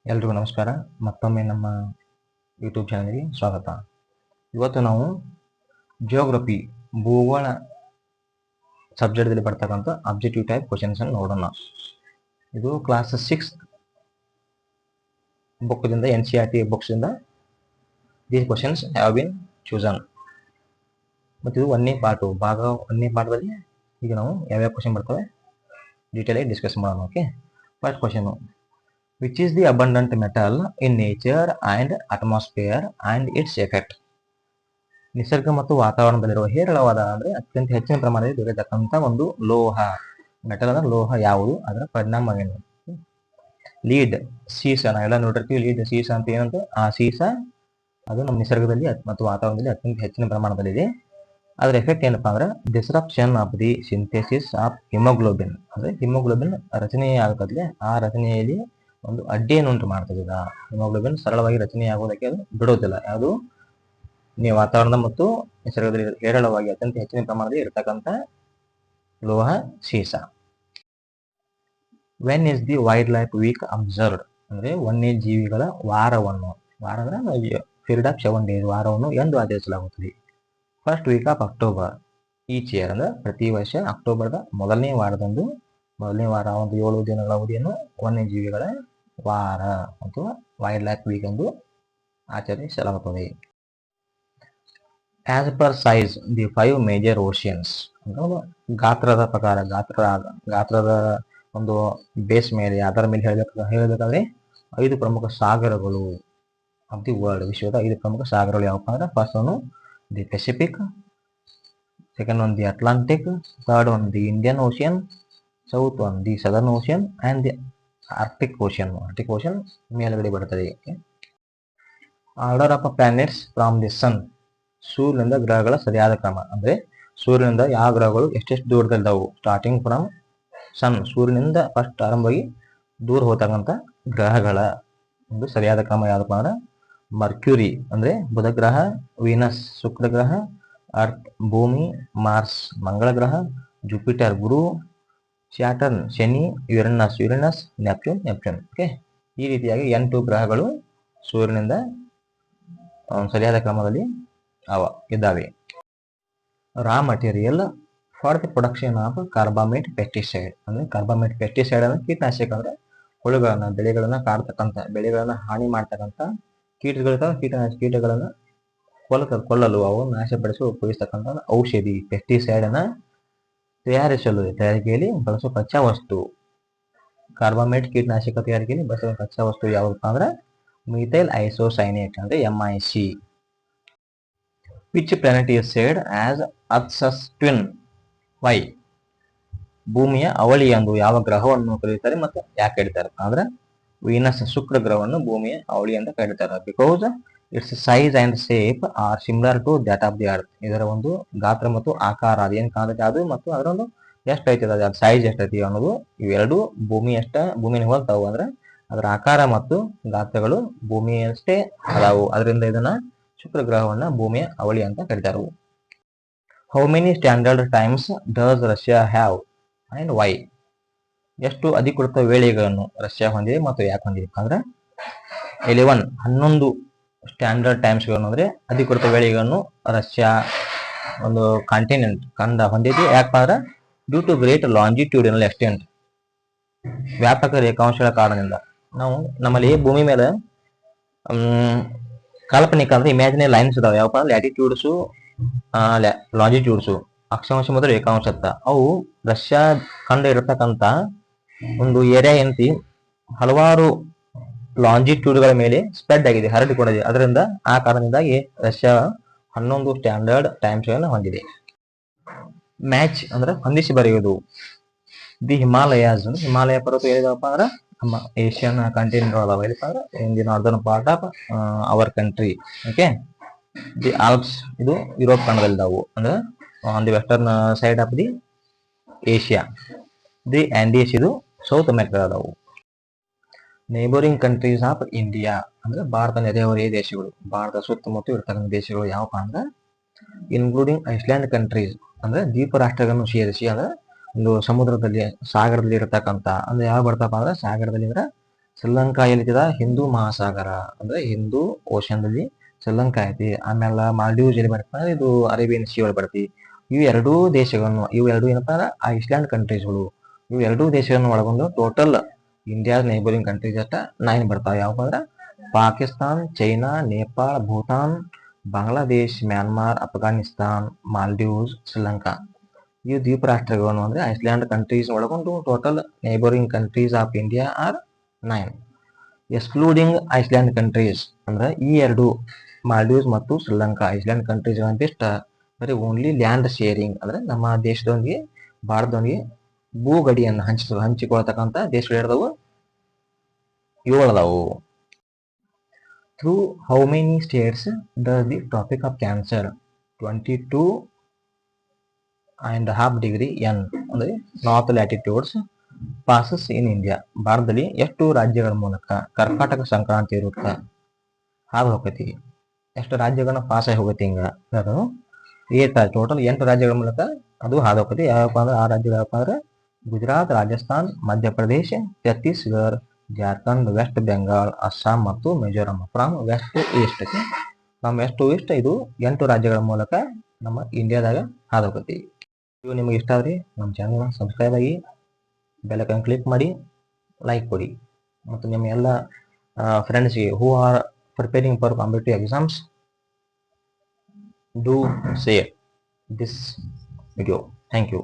ಎಲ್ರಿಗೂ ನಮಸ್ಕಾರ. ಮತ್ತೊಮ್ಮೆ ನಮ್ಮ ಯೂಟ್ಯೂಬ್ ಚಾನಲ್ಗೆ ಸ್ವಾಗತ. ಇವತ್ತು ನಾವು ಜಿಯೋಗ್ರಫಿ ಭೂಗೋಳ ಸಬ್ಜೆಕ್ಟ್ದಲ್ಲಿ ಬರ್ತಕ್ಕಂಥ ಅಬ್ಜೆಕ್ಟಿವ್ ಟೈಪ್ ಕ್ವಶನ್ಸ್ ಅನ್ನು ನೋಡೋಣ. ಇದು ಕ್ಲಾಸ್ 6 ಬುಕ್ದಿಂದ NCERT ಬುಕ್ಸಿಂದ these questions have been chosen. ಮತ್ತು ಇದು ಭಾಗ 1ನೇ ಪಾಠದಲ್ಲಿ ಈಗ ನಾವು ಯಾವ್ಯಾವ ಕ್ವಶನ್ ಬರ್ತವೆ ಡೀಟೇಲ್ ಆಗಿ ಡಿಸ್ಕಸ್ ಮಾಡೋಣ. Okay, first question: which is the abundant metal in nature and atmosphere and its effect? ನಿಸರ್ಗ ಮತ್ತು ವಾತಾವರಣದಲ್ಲಿರುವ ಹೇರಳವಾದ ಅಂದ್ರೆ ಅತ್ಯಂತ ಹೆಚ್ಚಿನ ಪ್ರಮಾಣದಲ್ಲಿ ದೊರೆಯತಕ್ಕಂಥ ಒಂದು ಲೋಹ, ಮೆಟಲ್ ಅಂದ್ರೆ ಲೋಹ ಯಾವುದು, ಅದರ ಪರಿಣಾಮವೇನು? ಲೀಡ್, ಸೀಸ, ನಾವೆಲ್ಲ ನೋಡಿರ್ತೀವಿ ಲೀಡ್ ಸೀಸ ಅಂತ. ಏನಂತ ಆ ಸೀಸ ಅದು ನಮ್ಮ ನಿಸರ್ಗದಲ್ಲಿ ಮತ್ತು ವಾತಾವರಣದಲ್ಲಿ ಅತ್ಯಂತ ಹೆಚ್ಚಿನ ಪ್ರಮಾಣದಲ್ಲಿದೆ. ಅದರ ಎಫೆಕ್ಟ್ ಏನಪ್ಪಾ ಅಂದ್ರೆ disruption of the synthesis of haemoglobin, ಅಂದ್ರೆ ಹಿಮೋಗ್ಲೋಬಿನ್ ರಚನೆ ಆಗುತ್ತದೆ, ಆ ರಚನೆಯಲ್ಲಿ ಒಂದು ಅಡ್ಡಿಯನ್ನು ಉಂಟು ಮಾಡ್ತದೆ. ಹಿಮೋಗ್ಲೋಬಿನ್ ಸರಳವಾಗಿ ರಚನೆಯಾಗುವುದಕ್ಕೆ ಅದು ಬಿಡೋದಿಲ್ಲ. ಯಾವುದು ನೀವು ವಾತಾವರಣ ಮತ್ತು ನಿಸರ್ಗದಲ್ಲಿ ಹೇರಳವಾಗಿ ಅತ್ಯಂತ ಹೆಚ್ಚಿನ ಪ್ರಮಾಣದಲ್ಲಿ ಇರತಕ್ಕಂಥ ಲೋಹ ಸೀಸ. When is the wild life week observed, ಅಂದ್ರೆ ವನ್ಯಜೀವಿಗಳ ವಾರವನ್ನು, ವಾರ ಅಂದ್ರೆ ಪೀರಿಯಡ್ ಆಫ್ 7 days, ವಾರವನ್ನು ಎಂದು ಆಚರಿಸಲಾಗುತ್ತದೆ? First week of October each year, ಅಂದ್ರೆ ಪ್ರತಿ ವರ್ಷ ಅಕ್ಟೋಬರ್ದ ಮೊದಲನೇ ವಾರದಂದು, ಮೊದಲನೇ ವಾರ ಒಂದು 7 ದಿನಗಳ ಅವಧಿಯನ್ನು ವನ್ಯಜೀವಿಗಳ ವಾರ ಅಥವಾ ವೈಲ್ಡ್ ಲೈಫ್ ವೀಕ್ ಎಂದು ಆಚರಿಸಲಾಗುತ್ತದೆ. As per size the 5 major oceans, ಗಾತ್ರದ ಪ್ರಕಾರ, ಗಾತ್ರದ ಒಂದು ಬೇಸ್ ಮೇಲೆ, ಅದರ ಮೇಲೆ ಹೇಳಬೇಕಾದ್ರೆ 5 ಪ್ರಮುಖ ಸಾಗರಗಳು ಆಫ್ ದಿ ವರ್ಲ್ಡ್, ವಿಶ್ವದ 5 ಪ್ರಮುಖ ಸಾಗರಗಳು ಯಾವಪ್ಪ ಅಂದ್ರೆ first one the Pacific, second one the Atlantic, third one the Indian Ocean, south one the Southern Ocean and the Arctic Ocean. Arctic Ocean ಮೇಲ್ಗಡೆ ಬರುತ್ತದೆ. Order of planets from the sun, ಸೂರ್ಯನಿಂದ ಗ್ರಹಗಳ ಸರಿಯಾದ ಕ್ರಮ, ಅಂದ್ರೆ ಸೂರ್ಯನಿಂದ ಯಾವ ಗ್ರಹಗಳು ಎಷ್ಟೆಷ್ಟು ದೂರದಲ್ಲಿದ್ದಾವು, ಸ್ಟಾರ್ಟಿಂಗ್ ಫ್ರಮ್ ಸನ್, ಸೂರ್ಯನಿಂದ ಫಸ್ಟ್ ಆರಂಭವಾಗಿ ದೂರ ಹೋಗ್ತಕ್ಕಂಥ ಗ್ರಹಗಳ ಒಂದು ಸರಿಯಾದ ಕ್ರಮ ಯಾವ್ದಪ್ಪ ಅಂದ್ರೆ ಮರ್ಕ್ಯೂರಿ ಅಂದ್ರೆ ಬುಧ ಗ್ರಹ, ವೀನಸ್ ಶುಕ್ರ ಗ್ರಹ, ಅರ್ತ್ ಭೂಮಿ, ಮಾರ್ಸ್ ಮಂಗಳ ಗ್ರಹ, ಜುಪಿಟರ್ ಗುರು, ಸ್ಯಾಟರ್ನ್ ಶನಿ, ಯುರೇನಸ್ ನೆಪ್ಟ್ಯೂನ್. ಓಕೆ, ಈ ರೀತಿಯಾಗಿ 8 ಗ್ರಹಗಳು ಸೂರ್ಯನಿಂದ ಸರಿಯಾದ ಕ್ರಮದಲ್ಲಿ ಇದ್ದಾವೆ. Raw material for the production of carbamate pesticide, ಅಂದ್ರೆ ಕಾರ್ಬಾಮೇಟ್ ಪೆಸ್ಟಿಸೈಡ್ ಅಂದ್ರೆ ಕೀಟನಾಶಕ, ಅಂದ್ರೆ ಹುಳುಗಳನ್ನ, ಬೆಳೆಗಳನ್ನ ಕಾಡ್ತಕ್ಕಂಥ, ಬೆಳೆಗಳನ್ನ ಹಾನಿ ಮಾಡ್ತಕ್ಕಂಥ ಕೀಟಗಳನ್ನ ಕೊಲ್ಲಲು, ಅವು ನಾಶಪಡಿಸಲು ಉಪಯೋಗಿಸ್ತಕ್ಕಂಥ ಔಷಧಿ, ಪೆಸ್ಟಿಸೈಡ್ ಅನ್ನ ತಯಾರಿಕೆಯಲ್ಲಿ ಬಳಸುವ ಕಚ್ಚಾ ವಸ್ತು. ಕಾರ್ಬಾಮೇಟ್ ಕೀಟನಾಶಕ ತಯಾರಿಕೆಯಲ್ಲಿ ಬಳಸುವ ಕಚ್ಚಾ ವಸ್ತು ಯಾವ್ದಪ್ಪ ಅಂದ್ರೆ ಮಿಥೈಲ್ ಐಸೋಸೈನೇಟ್ ಅಂದ್ರೆ MIC. Which planet is said as Earth's twin? Why? ಭೂಮಿಯ ಅವಳಿ ಎಂದು ಯಾವ ಗ್ರಹವನ್ನು ಕರೀತಾರೆ ಮತ್ತು ಯಾಕೆ ಕರೀತಾರೆ ಅಂದ್ರೆ ವೀನಸ್ ಶುಕ್ರ ಗ್ರಹವನ್ನು ಭೂಮಿಯ ಅವಳಿ ಅಂತ ಕರೀತಾರೆ. Because its size and shape are similar to that of the earth, ಇದರ ಒಂದು ಗಾತ್ರ ಮತ್ತು ಆಕಾರ ಅದೇನು ಕಾಣುತ್ತೆ ಅದು, ಮತ್ತು ಅದರ ಒಂದು ಎಷ್ಟು ಐತದ ಅದು ಸೈಜ್ ಎಷ್ಟೈತಿ ಅನ್ನೋದು, ಇವೆರಡು ಭೂಮಿನ ಹೋಲ್ತಾವು. ಅಂದ್ರೆ ಅದರ ಆಕಾರ ಮತ್ತು ಗಾತ್ರಗಳು ಭೂಮಿಯಷ್ಟೇ ಅದಾವು. ಅದರಿಂದ ಇದನ್ನ ಶುಕ್ರ ಗ್ರಹವನ್ನ ಭೂಮಿಯ ಅವಳಿ ಅಂತ ಕರೀತಾರೆ. How many standard times does Russia have and why? ಎಷ್ಟು ಅಧಿಕೃತ ವೇಳೆಗಳನ್ನು ರಷ್ಯಾ ಹೊಂದಿದೆ ಮತ್ತು ಯಾಕೆ ಹೊಂದಿದೆ ಅಂದ್ರೆ 11 ಸ್ಟ್ಯಾಂಡರ್ಡ್ ಟೈಮ್ಸ್ಗಳನ್ನು, ಅಂದ್ರೆ ಅಧಿಕೃತ ವೇಳೆಗಳನ್ನು ರಷ್ಯಾ ಒಂದು ಖಂಡ ಹೊಂದಿದೆ. ಯಾಕಪ್ಪ ಅಂದ್ರೆ due to great longitudinal extent, ವ್ಯಾಪಕ ರೇಖಾಂಶಗಳ ಕಾರಣದಿಂದ. ನಾವು ನಮ್ಮಲ್ಲಿ ಭೂಮಿ ಮೇಲೆ ಕಾಲ್ಪನಿಕ ಅಂದ್ರೆ ಇಮ್ಯಾಜಿನರಿ ಲೈನ್ಸ್ ಇದಾವೆ. ಯಾವಪ್ಪ ಅಂದ್ರೆ ಲ್ಯಾಟಿಟ್ಯೂಡ್ಸು, ಲಾಂಜಿಟ್ಯೂಡ್ಸು, ಅಕ್ಷಾಂಶ ಮತ್ತು ರೇಖಾಂಶ ಅಂತ. ಅವು ರಷ್ಯಾ ಖಂಡ ಇರತಕ್ಕಂತ ಒಂದು ಏರಿಯಾ ಏನಂತಿ ಹಲವಾರು ಲಾಂಜಿಟ್ಯೂಡ್ಗಳ ಮೇಲೆ ಸ್ಪ್ರೆಡ್ ಆಗಿದೆ, ಹರಡಿಕೊಂಡಿದೆ. ಅದರಿಂದ ಆ ಕಾರಣದಿಂದಾಗಿ ರಷ್ಯಾ 11 ಸ್ಟ್ಯಾಂಡರ್ಡ್ ಟೈಮ್ಸ್ಗಳನ್ನು ಹೊಂದಿದೆ. ಮ್ಯಾಚ್ ಅಂದ್ರೆ ಹೊಂದಿಸಿ ಬರೆಯುವುದು. ದಿ ಹಿಮಾಲಯಾಸ್, ಹಿಮಾಲಯ ಪರ್ವತ ಹೇಳಿದಪ್ಪ ಅಂದ್ರೆ ನಮ್ಮ ಏಷ್ಯನ್ ಕಂಟಿನೆಂಟ್ ಅದಾವ, in the northern part of our country. Okay, the Alps ಇದು ಯುರೋಪ್ ಖಂಡದಲ್ಲಿದ್ದಾವು, ಅಂದ್ರೆ on the western side of the Asia. The Andes ಇದು ಸೌತ್ ಅಮೆರಿಕಾದವು. ನೇಬರಿಂಗ್ ಕಂಟ್ರೀಸ್ ಆಫ್ ಇಂಡಿಯಾ ಅಂದ್ರೆ ಭಾರತ ನೆರೆಹೊರೆಯ ದೇಶಗಳು, ಭಾರತ ಸುತ್ತಮುತ್ತ ಇರ್ತಕ್ಕಂಥ ದೇಶಗಳು ಯಾವಪ್ಪ ಅಂದ್ರೆ ಇನ್ಕ್ಲೂಡಿಂಗ್ ಐಸ್ಲ್ಯಾಂಡ್ ಕಂಟ್ರೀಸ್, ಅಂದ್ರೆ ದ್ವೀಪ ರಾಷ್ಟ್ರಗಳನ್ನು ಸೇರಿಸಿ, ಅಂದ್ರೆ ಒಂದು ಸಾಗರದಲ್ಲಿ ಇರತಕ್ಕಂಥ, ಅಂದ್ರೆ ಯಾವ ಬರ್ತಪ್ಪ ಅಂದ್ರೆ ಸಾಗರದಲ್ಲಿ ಅಂದ್ರೆ ಶ್ರೀಲಂಕಾ ಎಲ್ಲಿದ ಹಿಂದೂ ಮಹಾಸಾಗರ ಅಂದ್ರೆ ಹಿಂದೂ ಓಷನ್ದಲ್ಲಿ ಶ್ರೀಲಂಕಾ ಐತಿ. ಆಮೇಲೆ ಮಾಲ್ಡೀವ್ಸ್ ಎಲ್ಲಿ ಬರ್ತದೆ, ಇದು ಅರೇಬಿಯನ್ ಸಿ ಒಳಗೆ ಬರ್ತೈತಿ. ಇವು ಎರಡೂ ದೇಶಗಳನ್ನು, ಇವು ಎರಡು ಏನಪ್ಪ ಅಂದ್ರೆ ಐಸ್ಲ್ಯಾಂಡ್ ಕಂಟ್ರೀಸ್ಗಳು. ಇವು ಎರಡೂ ದೇಶಗಳನ್ನು ಒಳಗೊಂಡು ಟೋಟಲ್ ಇಂಡಿಯಾ ನೇಬರಿಂಗ್ ಕಂಟ್ರೀಸ್ ಅಷ್ಟ 9 ಬರ್ತಾವೆ. ಯಾವಪ್ಪ ಅಂದ್ರೆ ಪಾಕಿಸ್ತಾನ್, ಚೈನಾ, ನೇಪಾಳ, ಭೂತಾನ್, ಬಾಂಗ್ಲಾದೇಶ್, ಮ್ಯಾನ್ಮಾರ್, ಅಫ್ಘಾನಿಸ್ತಾನ್, ಮಾಲ್ಡೀವ್ಸ್, ಶ್ರೀಲಂಕಾ. ಇವು ದ್ವೀಪ ರಾಷ್ಟ್ರಗಳನ್ನು ಅಂದ್ರೆ ಐಸ್ಲ್ಯಾಂಡ್ ಕಂಟ್ರೀಸ್ ಒಳಗೊಂಡು total neighbouring countries of India are 9. Excluding island countries ಅಂದ್ರೆ ಈ ಎರಡು ಮಾಲ್ಡೀವ್ಸ್ ಮತ್ತು ಶ್ರೀಲಂಕಾ ಐಸ್ಲ್ಯಾಂಡ್ ಕಂಟ್ರೀಸ್ ಬಿಷ್ಟ ಬರೀ ಓನ್ಲಿ ಲ್ಯಾಂಡ್ ಶೇರಿಂಗ್ ಅಂದ್ರೆ ನಮ್ಮ ದೇಶದೊಂದಿಗೆ ಭಾರತದೊಂದಿಗೆ ಭೂಗಡಿಯನ್ನು ಹಂಚಿಕೊಳ್ತಕ್ಕಂಥ ದೇಶಗಳು ಇರ್ತಾವು, 7 ಅದಾವು. Through how many states does the tropic of Cancer 22.5 degree n ಅಂದ್ರೆ north latitudes passes in India. ಭಾರತದಲ್ಲಿ ಎಷ್ಟು ರಾಜ್ಯಗಳ ಮೂಲಕ ಕರ್ಕಾಟಕ ಸಂಕ್ರಾಂತಿ ವೃತ್ತ ಹಾದು ಹೋಗತಿ? ಎಷ್ಟು ರಾಜ್ಯಗಳನ್ನ ಪಾಸ್ ಆಗಿ ಹೋಗತಿ? ಹಿಂಗ ಅದು ಟೋಟಲ್ 8 ರಾಜ್ಯಗಳ ಮೂಲಕ ಅದು ಹಾದು ಹೋಗತಿ. ಯಾವಪ್ಪ ಅಂದ್ರೆ ಆ ರಾಜ್ಯಗಳು ಯಾವಪ್ಪ ಅಂದ್ರೆ ಗುಜರಾತ್, ರಾಜಸ್ಥಾನ್, ಮಧ್ಯಪ್ರದೇಶ, ಛತ್ತೀಸ್ಗಢ, ಜಾರ್ಖಂಡ್, ವೆಸ್ಟ್ ಬೆಂಗಾಲ್, ಅಸ್ಸಾಂ ಮತ್ತು Mizoram. From west to east. From west to east ಇದು 8 ರಾಜ್ಯಗಳ ಮೂಲಕ ನಮ್ಮ ಇಂಡಿಯಾದಾಗ ಹಾದು ಹೋಗತಿ. ಇವು ನಿಮಗೆ ಇಷ್ಟ ಆದ್ರಿ ನಮ್ಮ ಚಾನಲ್ನ ಸಬ್ಸ್ಕ್ರೈಬ್ ಆಗಿ ಬೆಲ್ ಐಕಾನ್ ಕ್ಲಿಕ್ ಮಾಡಿ ಲೈಕ್ ಕೊಡಿ. ಮತ್ತು ನಿಮ್ಮ ಎಲ್ಲ ಫ್ರೆಂಡ್ಸ್ಗೆ who are preparing for competitive exams do share this video. Thank you.